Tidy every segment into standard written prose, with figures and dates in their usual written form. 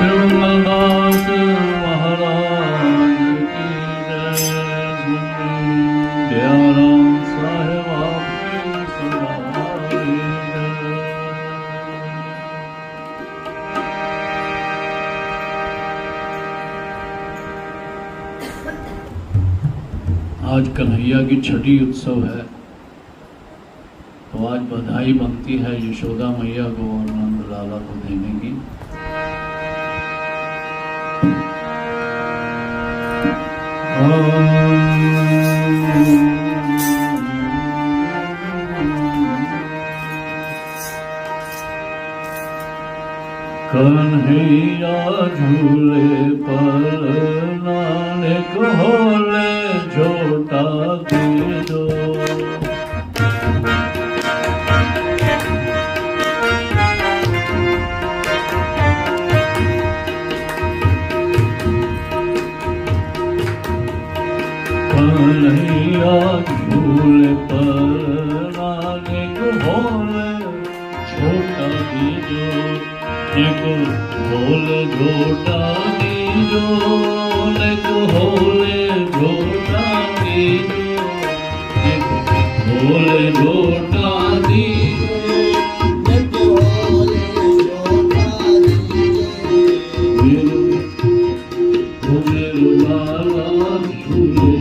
श्रीमंगलदास महाराज की जय। दयाराम साहेब आपकी सवारी जय। आज कन्हैया की छठी उत्सव है, तो आज बधाई बनती है यशोदा मैया को और नंद लाला को देने की। कन्हैया झूले पर नानक होले झोटा दे दो। कन्हैया झूले पर नानक होले छोटा दीजो। एक होले झोटा दीजो, एक होले झोटा दीजो, एक होले झोटा दीजो, एक होले झोटा दीजो। मेरे लाला झूले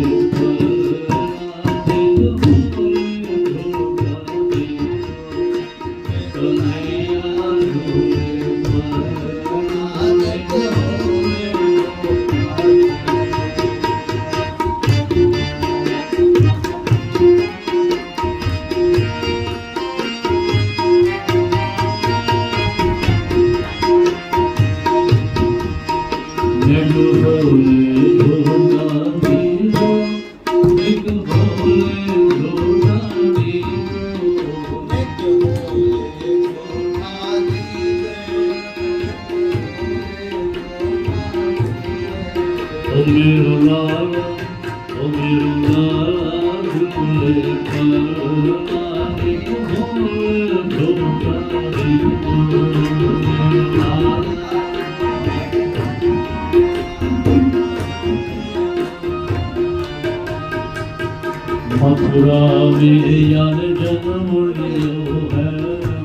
मथुरा में यार जन्म लियो है,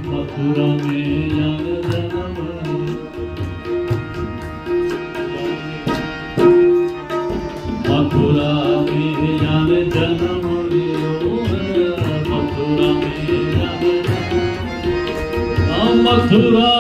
मथुरा में यार जन्म मथुरा में यार जन्म लियो है, मथुरा में यार मथुरा